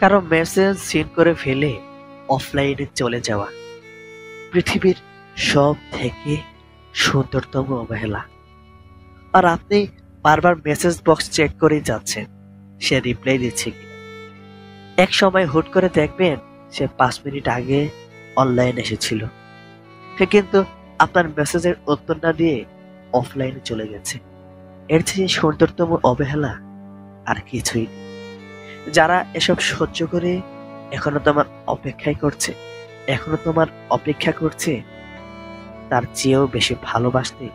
কারো message seen করে ফেলে অফলাইনে চলে যাওয়া পৃথিবীর সব থেকে সুন্দরতম অবহেলা। আর আপনি বারবার মেসেজ বক্স চেক করেই যাচ্ছেন সে রিপ্লাই দিচ্ছে কিনা। এক সময় হুট করে দেখবেন সে 5 মিনিট আগে অনলাইন এসেছিল, সে কিন্তু আপনার মেসেজের উত্তর না দিয়ে অফলাইনে চলে গেছে। এর চেয়ে সুন্দরতম অবহেলা আর কিছুই নেই। যারা এসব সহ্য করে এখনো তোমার অপেক্ষা করছে, তার চেয়েও বেশি ভালোবাসতে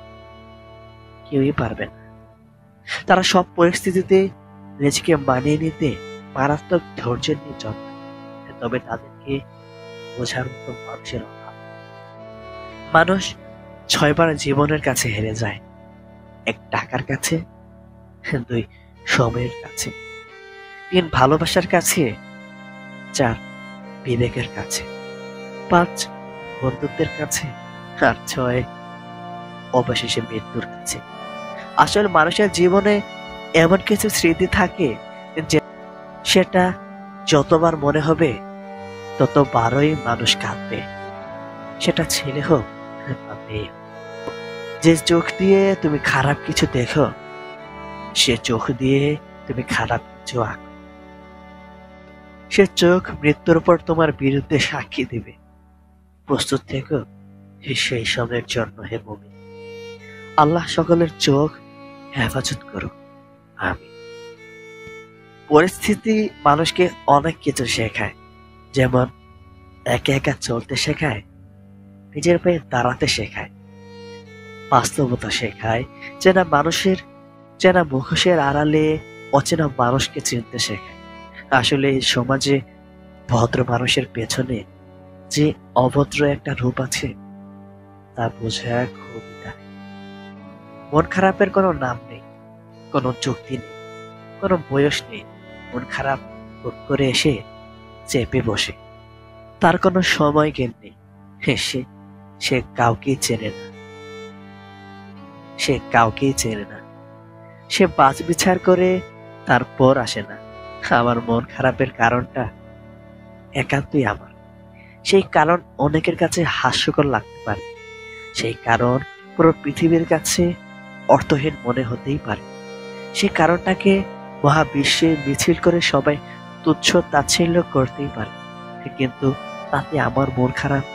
কেউই পারবে না। তারা সব পরিস্থিতিতে নিজেকে মানিয়ে নিতে মারাত্মক ধৈর্যের নিয়ে জন্মায়, তবে তাদেরকে বোঝার মতো মানুষের অভাব। মানুষ 6বার জীবনের কাছে হেরে যায়। 1 টাকার কাছে, 2 সময়ের কাছে, 3 ভালোবাসার কাছে, 4 বিবেকের কাছে, 5 বন্ধুত্বের কাছে, আর 6 অবশেষে মৃত্যুর কাছে। আসলে মানুষের জীবনে এমন কিছু স্মৃতি থাকে যে সেটা যতবার মনে হবে ততবারই মানুষ কাঁদবে। সেটা ছেলে হোক বা মেয়ে। যে চোখ দিয়ে তুমি খারাপ কিছু দেখো, সে চোখ দিয়ে তুমি খারাপ কিছু আঁকো। সে চোখ মৃত্যুর পর তোমার বিরুদ্ধে সাক্ষী দিবে। প্রস্তুত থেকো সেই সময়ের জন্য, হে মুমিন। আল্লাহ সকলের চোখ হেফাজত করো, আমিন। পরিস্থিতি মানুষকে অনেক কিছু শেখায়, যেমন একা একা চলতে শেখায়, নিজের পায়ে দাঁড়াতে শেখায়, বাস্তবতা শেখায়, চেনা মুখোশের আড়ালে অচেনা মানুষকে চিনতে শেখায়। আসলে এই সমাজে ভদ্র মানুষের পেছনে যে অভদ্র একটা রূপ আছে তা বোঝা খুবই দায়। মন খারাপের কোনো নাম নেই, কোনো যুক্তি নেই, কোনো বয়স নেই। মন খারাপ হুট করে এসে চেপে বসে, তার কোনো সময় জ্ঞান নেই। সে কাউকেই চেনে না। সে বাছ বিচার করে তারপর আসে না। আমার মন খারাপের কারণটা একান্তই আমার। সেই কারণ অনেকের কাছে হাস্যকর লাগতে পারে, সেই কারণ পুরো পৃথিবীর কাছে অর্থহীন মনে হতেই পারে। সেই কারণটাকে মহাবিশ্বে মিছিল করে সবাই তুচ্ছ তাচ্ছিল্য করতেই পারে, কিন্তু তাতে আমার মন খারাপ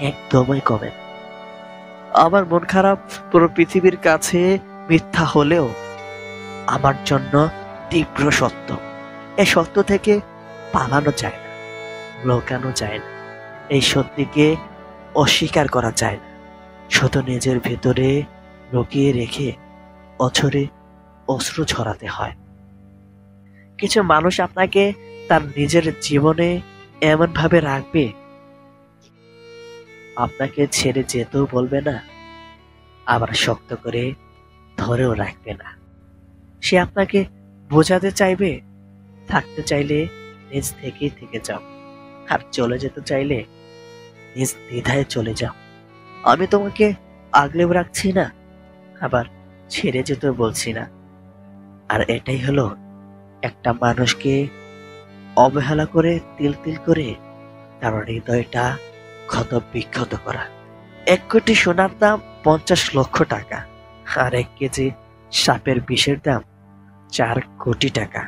একদমই কমে না। আমার মন খারাপ পুরো পৃথিবীর কাছে মিথ্যা হলেও আমার জন্য তীব্র সত্য। এই সত্য থেকে পালানো যায় না, লুকানো যায় না, এই সত্যিকে অস্বীকার করা যায় না। শুধু নিজের ভেতরে লুকিয়ে রেখে অঝরে অশ্রু ঝরাতে হয়। কিছু মানুষ আপনাকে তার নিজের জীবনে এমন ভাবে রাখবে, আপনাকে ছেড়ে যেতেও বলবে না, আবার শক্ত করে ধরেও রাখবে না। সে আপনাকে বোঝাতে চাইবে, থাকতে চাইলে নিজ থেকেই থেকে যাও, আর চলে যেতে চাইলে নিজ দ্বিধায় চলে যাও। আমি তোমাকে আগলেও রাখছি না, আবার ছেড়ে যেতেও বলছি না। আর এটাই হলো একটা মানুষকে অবহেলা করে তিল তিল করে তার হৃদয়টা ক্ষত বিক্ষত করা। 1 কোটি সোনার দাম 50 লক্ষ টাকা, আর 1 কেজি সাপের বিষের দাম 4 কোটি টাকা।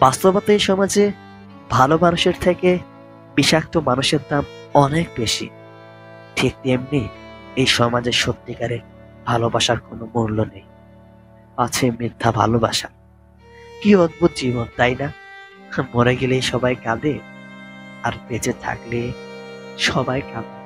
বাস্তবতা এই সমাজে ভালো মানুষের থেকে বিষাক্ত মানুষের দাম অনেক বেশি। ঠিক তেমনি এই সমাজে সত্যিকারের ভালোবাসার কোনো মূল্য নেই, আছে মিথ্যা ভালোবাসা। কি অদ্ভুত জীবন, তাই না? মরে গেলেই সবাই কাঁদে, আর বেঁচে থাকলে সবাই কাঁদে।